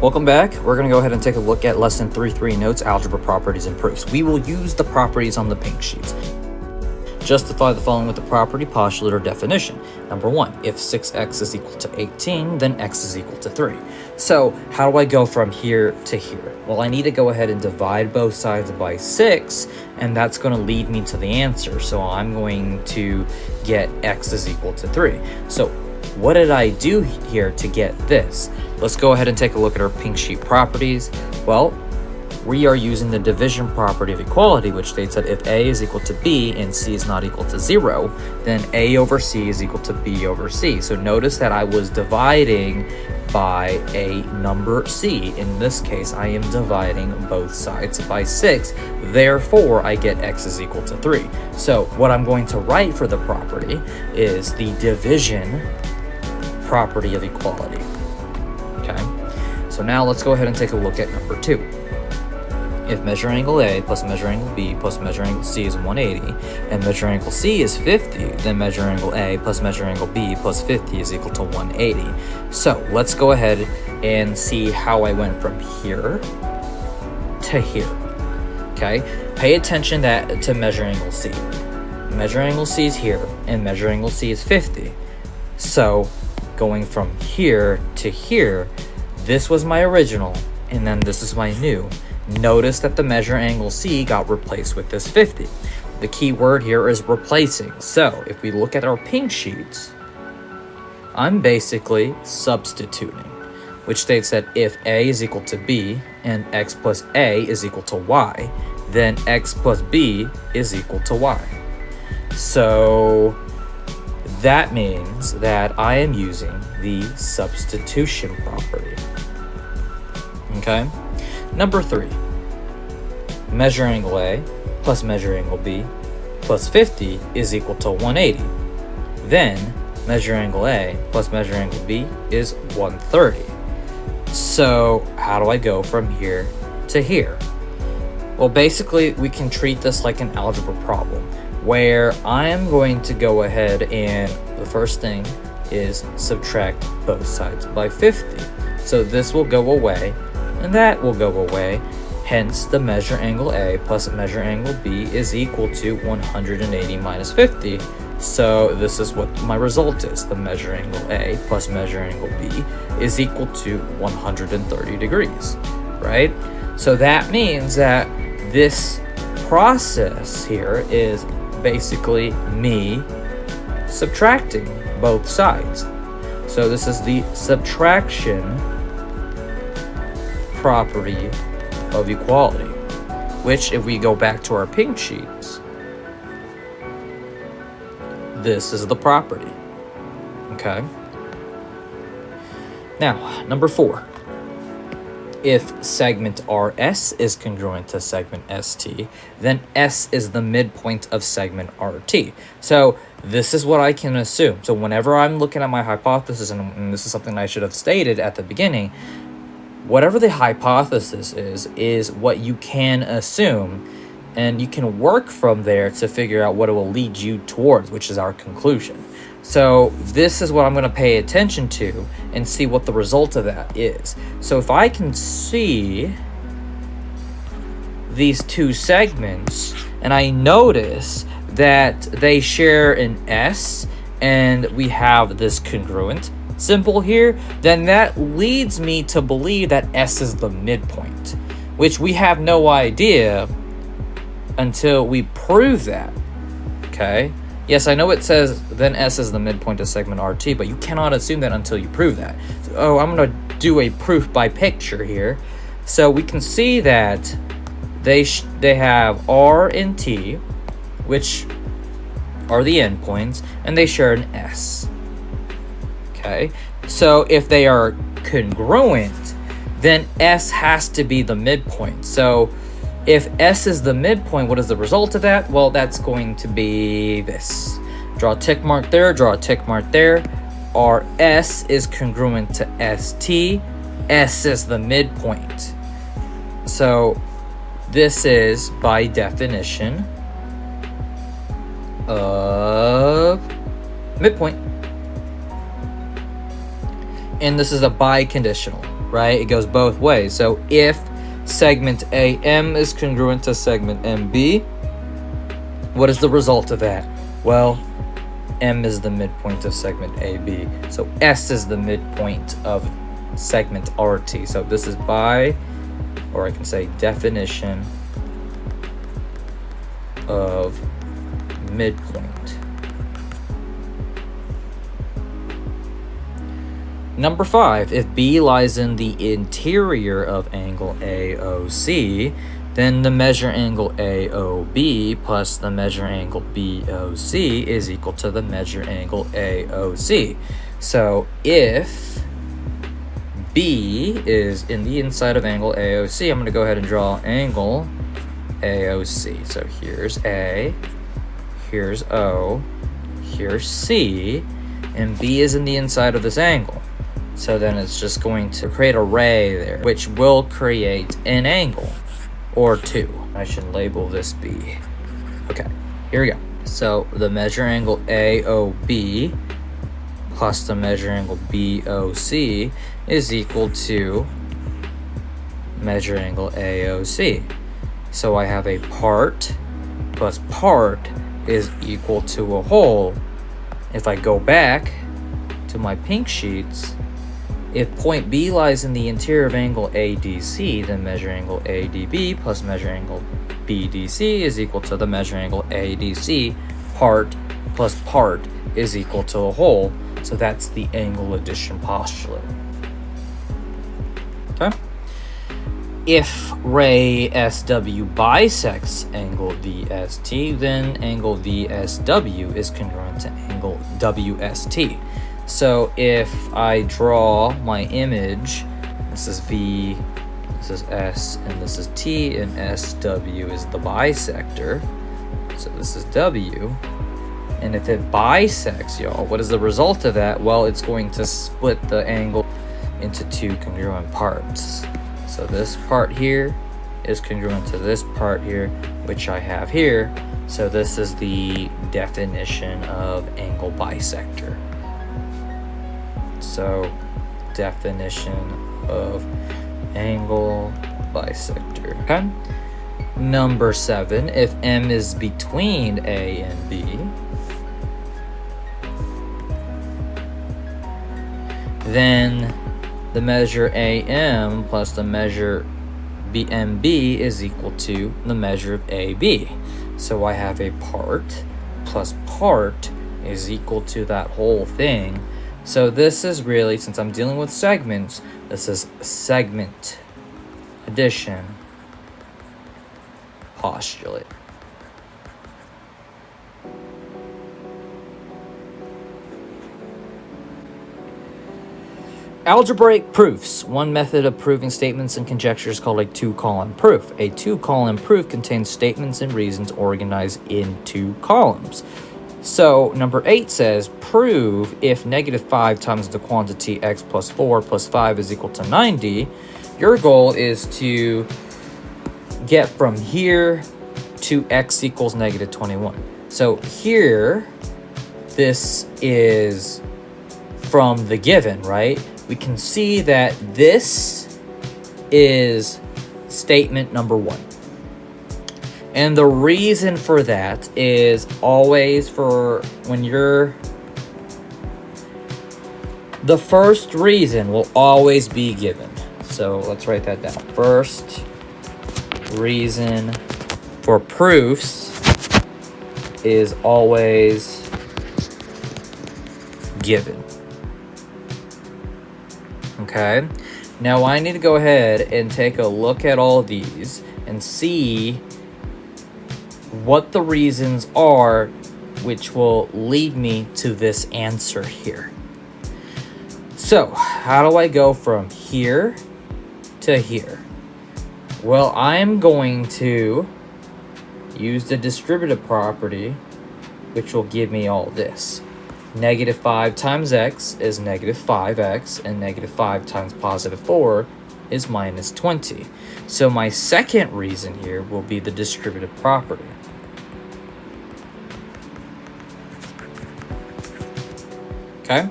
Welcome back. We're going to go ahead and take a look at Lesson 3.3 Notes, Algebra Properties and Proofs. We will use the properties on the pink sheets. Justify the following with the property, postulate, or definition. Number 1, if 6x is equal to 18, then x is equal to 3. So how do I go from here to here? Well, I need to go ahead and divide both sides by 6, and that's going to lead me to the answer. So I'm going to get x is equal to 3. So what did I do here to get this? Let's go ahead and take a look at our pink sheet properties. Well, we are using the division property of equality, which states that if a is equal to b and c is not equal to 0, then a over c is equal to b over c. So notice that I was dividing by a number c. In this case, I am dividing both sides by 6. Therefore, I get x is equal to 3. So what I'm going to write for the property is the division property of equality. Okay, so now let's go ahead and take a look at number 2. If measure angle A plus measure angle B plus measure angle C is 180 and measure angle C is 50, then measure angle A plus measure angle B plus 50 is equal to 180. So let's go ahead and see how I went from here to here. Okay, pay attention to measure angle C. Measure angle C is here and measure angle C is 50. So going from here to here, this was my original and then this is my new. Notice that the measure angle C got replaced with this 50. The key word here is replacing. So if we look at our pink sheets, I'm basically substituting, which states that if A is equal to B and x plus A is equal to Y, then x plus B is equal to Y. So that means that I am using the substitution property. Okay? Number 3, measure angle A plus measure angle B plus 50 is equal to 180. Then measure angle A plus measure angle B is 130. So how do I go from here to here? Well, basically we can treat this like an algebra problem where I am going to go ahead and the first thing is subtract both sides by 50. So this will go away and that will go away. Hence, the measure angle A plus measure angle B is equal to 180 minus 50. So this is what my result is. The measure angle A plus measure angle B is equal to 130 degrees, right? So that means that this process here is basically me subtracting both sides. So this is the subtraction property of equality, which if we go back to our pink sheets, this is the property. Okay. Now, number 4. If segment RS is congruent to segment ST, then S is the midpoint of segment RT. So this is what I can assume. So whenever I'm looking at my hypothesis, and this is something I should have stated at the beginning, whatever the hypothesis is what you can assume, and you can work from there to figure out what it will lead you towards, which is our conclusion. So this is what I'm going to pay attention to and see what the result of that is. So if I can see these two segments and I notice that they share an S and we have this congruent symbol here, then that leads me to believe that S is the midpoint, which we have no idea until we prove that. Okay? Yes, I know it says then S is the midpoint of segment RT, but you cannot assume that until you prove that. So, I'm going to do a proof by picture here. So we can see that they have R and T, which are the endpoints, and they share an S. Okay, so if they are congruent, then S has to be the midpoint. So if S is the midpoint, what is the result of that? Well, that's going to be this. Draw a tick mark there, draw a tick mark there. RS is congruent to ST. S is the midpoint. So this is, by definition, of midpoint. And this is a biconditional, right? It goes both ways. So if segment AM is congruent to segment MB, what is the result of that? Well, M is the midpoint of segment AB. So S is the midpoint of segment RT. So this is by, or I can say definition of midpoint. Number 5, if B lies in the interior of angle AOC, then the measure angle AOB plus the measure angle BOC is equal to the measure angle AOC. So if B is in the inside of angle AOC, I'm going to go ahead and draw angle AOC. So here's A, here's O, here's C, and B is in the inside of this angle. So then it's just going to create a ray there, which will create an angle or two. I should label this B. Okay, here we go. So the measure angle AOB plus the measure angle BOC is equal to measure angle AOC. So I have a part plus part is equal to a whole. If I go back to my pink sheets, if point B lies in the interior of angle ADC, then measure angle ADB plus measure angle BDC is equal to the measure angle ADC. Part plus part is equal to a whole. So that's the angle addition postulate. Okay. If ray SW bisects angle VST, then angle VSW is congruent to angle WST. So if I draw my image, this is V, this is S, and this is T, and SW is the bisector. So this is W. And if it bisects, y'all, what is the result of that? Well, it's going to split the angle into two congruent parts. So this part here is congruent to this part here, which I have here. So this is the definition of angle bisector. So definition of angle bisector. Okay. Number 7, if M is between A and B, then the measure AM plus the measure BMB is equal to the measure of AB. So I have a part plus part is equal to that whole thing. So this is really, since I'm dealing with segments, this is segment addition postulate. Algebraic proofs. One method of proving statements and conjectures is called a two-column proof. A two-column proof contains statements and reasons organized in two columns. So number 8 says, prove if -5 times the quantity x plus 4 plus 5 is equal to 90. Your goal is to get from here to x equals -21. So here, this is from the given, right? We can see that this is statement number 1. And the reason for that is always for when you're... The first reason will always be given. So let's write that down. First reason for proofs is always given. Okay? Now I need to go ahead and take a look at all these and see what the reasons are which will lead me to this answer here. So, how do I go from here to here? Well, I'm going to use the distributive property, which will give me all this. -5 times x is -5x, and -5 times +4 is -20. So my second reason here will be the distributive property. Okay?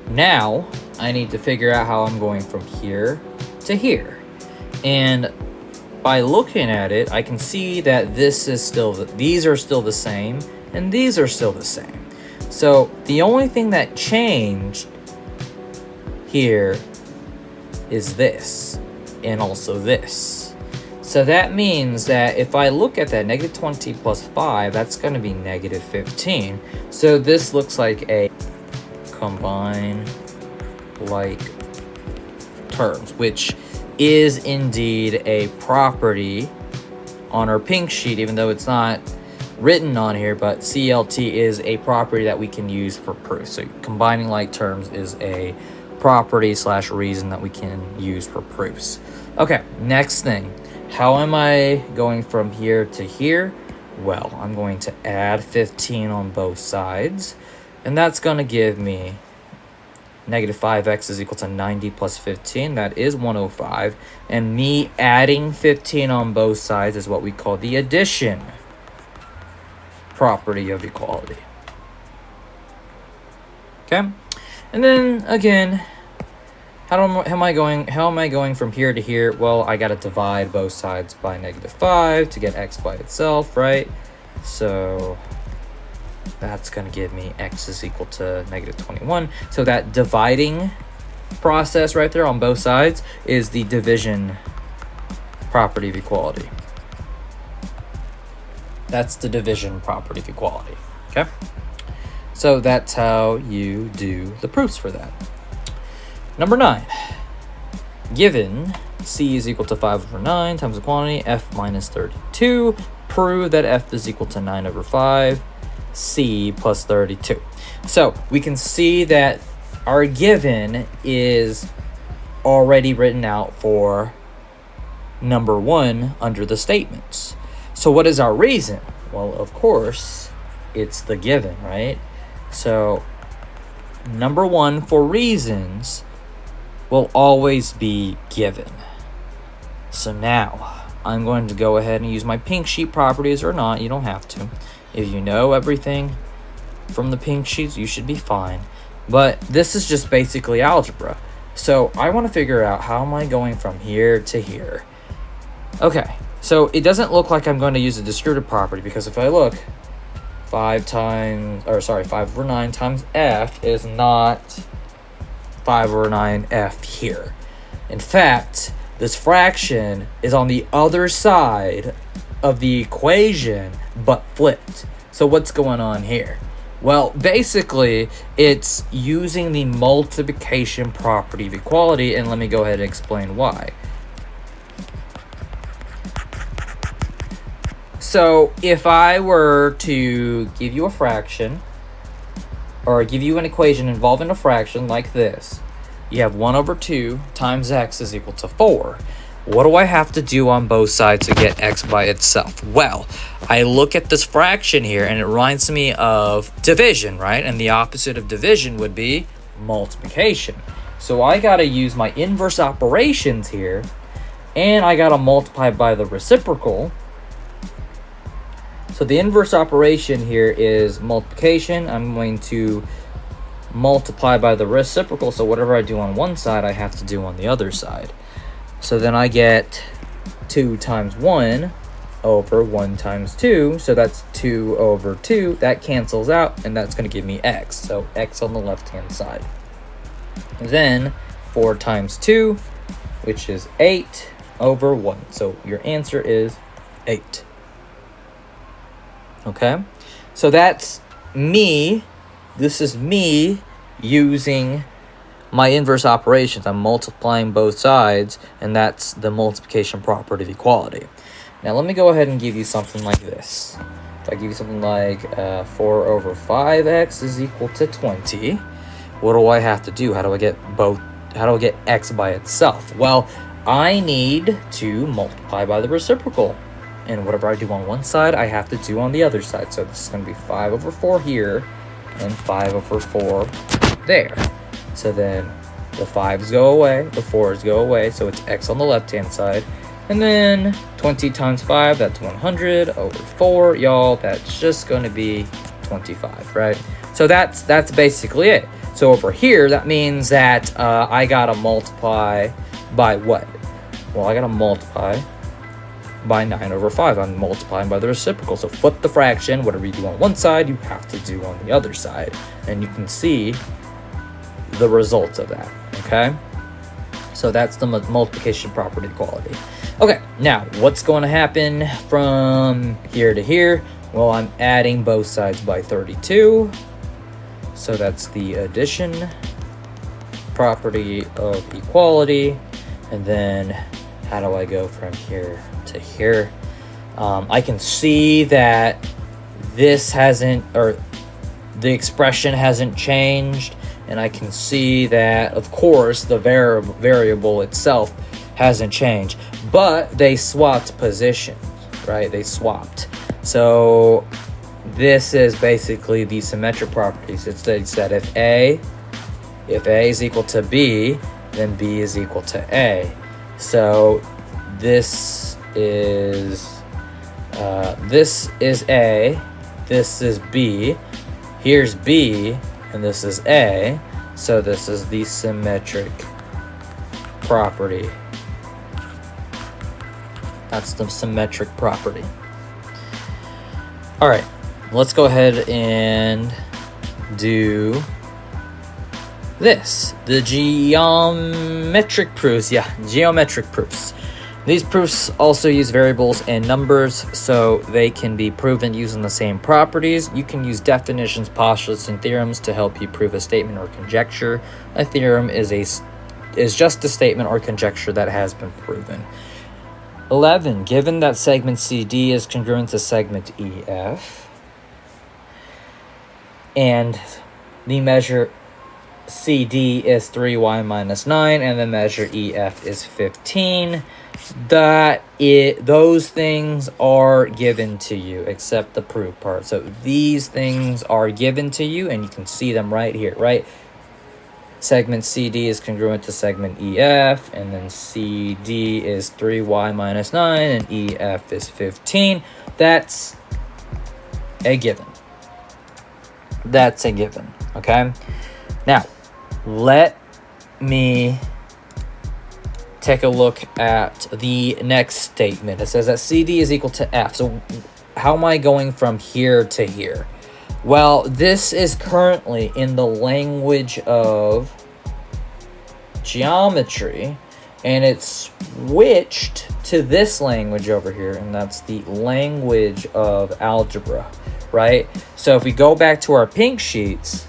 Now, I need to figure out how I'm going from here to here. And by looking at it, I can see that these are still the same, and these are still the same. So the only thing that changed here is this, and also this. So that means that if I look at that, negative 20 plus 5, that's going to be negative 15. So this looks like a combine like terms, which is indeed a property on our pink sheet, even though it's not written on here, but CLT is a property that we can use for proof. So combining like terms is a property / reason that we can use for proofs. Okay, next thing. How am I going from here to here? Well, I'm going to add 15 on both sides, and that's going to give me negative 5x is equal to 90 plus 15. That is 105. And me adding 15 on both sides is what we call the addition property of equality. Okay? And then, again, how am I going from here to here? Well, I got to divide both sides by negative 5 to get x by itself, right? So that's going to give me x is equal to negative 21. So that dividing process right there on both sides is the division property of equality. That's the division property of equality, okay? So that's how you do the proofs for that. Number 9, given c is equal to 5 over 9 times the quantity f minus 32, prove that f is equal to 9 over 5, c plus 32. So we can see that our given is already written out for number 1 under the statements. So what is our reason? Well, of course, it's the given, right? So number 1 for reasons will always be given. So now I'm going to go ahead and use my pink sheet properties, or not, you don't have to. If you know everything from the pink sheets, you should be fine. But this is just basically algebra. So I want to figure out how am I going from here to here. Okay, so it doesn't look like I'm going to use a descriptive property, because if I look, 5 over 9 times f is not 5 over 9f here. In fact, this fraction is on the other side of the equation, but flipped. So what's going on here? Well, basically, it's using the multiplication property of equality, and let me go ahead and explain why. So if I were to give you a fraction, or give you an equation involving a fraction like this, you have 1 over 2 times x is equal to 4. What do I have to do on both sides to get x by itself? Well, I look at this fraction here, and it reminds me of division, right? And the opposite of division would be multiplication. So I got to use my inverse operations here, and I got to multiply by the reciprocal. So the inverse operation here is multiplication. I'm going to multiply by the reciprocal, so whatever I do on one side, I have to do on the other side. So then I get 2 times 1 over 1 times 2, so that's 2 over 2. That cancels out, and that's going to give me x, so x on the left-hand side. Then 4 times 2, which is 8 over 1. So your answer is 8. Okay, so that's me. This is me using my inverse operations. I'm multiplying both sides, and that's the multiplication property of equality. Now let me go ahead and give you something like this. If I give you something like 4 over 5x is equal to 20, what do I have to do? How do I get x by itself? Well, I need to multiply by the reciprocal. And whatever I do on one side, I have to do on the other side. So this is going to be 5 over 4 here, and 5 over 4 there. So then the 5's go away, the 4's go away, so it's x on the left-hand side. And then 20 times 5, that's 100 over 4. Y'all, that's just going to be 25, right? So that's basically it. So over here, that means that I gotta multiply by what? Well, I gotta multiply by 9 over 5. I'm multiplying by the reciprocal. So flip the fraction. Whatever you do on one side, you have to do on the other side. And you can see the results of that, okay? So that's the multiplication property equality. Okay, now what's going to happen from here to here? Well, I'm adding both sides by 32. So that's the addition property of equality. And then how do I go from here to here? I can see that this hasn't, or the expression hasn't changed. And I can see that, of course, the variable itself hasn't changed. But they swapped positions, right? They swapped. So this is basically the symmetric properties. It states that if A is equal to B, then B is equal to A. So this is A, this is B, here's B, and this is A. So this is the symmetric property. That's the symmetric property. All right, let's go ahead and do this, the geometric proofs. Yeah, geometric proofs. These proofs also use variables and numbers, so they can be proven using the same properties. You can use definitions, postulates, and theorems to help you prove a statement or conjecture. A theorem is just a statement or conjecture that has been proven. 11. Given that segment CD is congruent to segment EF, and the measure CD is 3y minus 9, and the measure EF is 15, those things are given to you, except the proof part. So these things are given to you, and you can see them right here, right? Segment CD is congruent to segment EF, and then CD is 3y minus 9, and EF is 15. That's a given. That's a given, okay? Now, let me take a look at the next statement. It says that CD is equal to F. So how am I going from here to here? Well, this is currently in the language of geometry, and it's switched to this language over here, and that's the language of algebra, right? So if we go back to our pink sheets,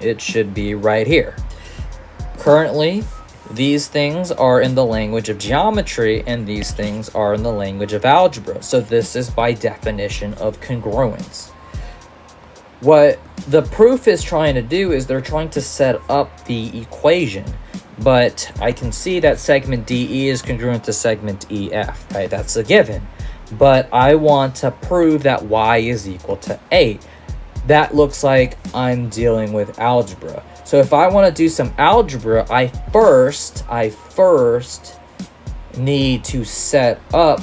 it should be right here. Currently, these things are in the language of geometry, and these things are in the language of algebra. So this is by definition of congruence. What the proof is trying to do is they're trying to set up the equation, but I can see that segment DE is congruent to segment EF, right? That's a given. But I want to prove that y is equal to 8. That looks like I'm dealing with algebra. So if I want to do some algebra, I first need to set up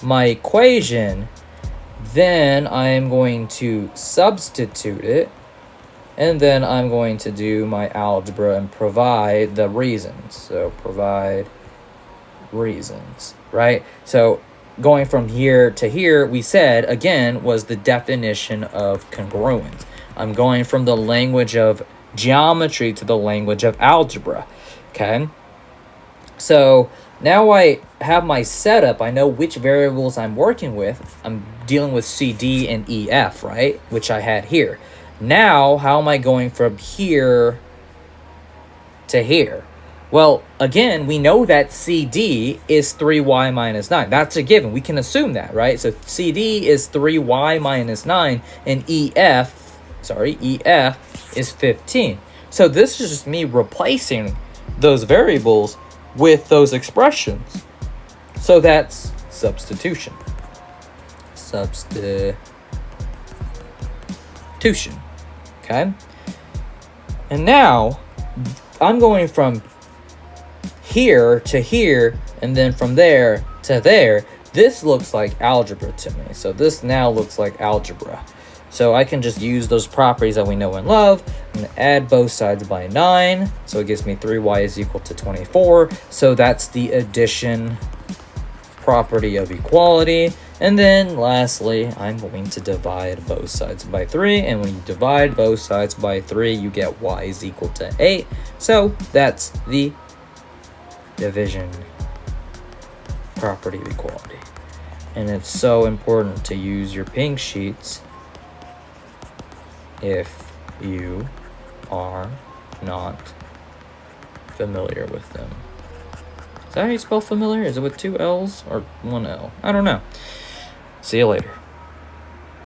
my equation. Then I am going to substitute it, and then I'm going to do my algebra and provide the reasons. So provide reasons, right? So going from here to here, we said, again, was the definition of congruence. I'm going from the language of geometry to the language of algebra, okay? So now I have my setup. I know which variables I'm working with. I'm dealing with CD and EF, right? Which I had here. Now, how am I going from here to here? Well, again, we know that CD is 3y minus 9. That's a given. We can assume that, right? So CD is 3y minus 9, and EF is 15. So this is just me replacing those variables with those expressions. So that's substitution. Okay? And now I'm going from here to here, and then from there to there. This looks like algebra to me. So this now looks like algebra. So I can just use those properties that we know and love. I'm going to add both sides by 9. So it gives me 3y is equal to 24. So that's the addition property of equality. And then lastly, I'm going to divide both sides by 3. And when you divide both sides by 3, you get y is equal to 8. So that's the division property of equality. And it's so important to use your pink sheets if you are not familiar with them. Is that how you spell familiar? Is it with 2 L's or 1 L? I don't know. See you later.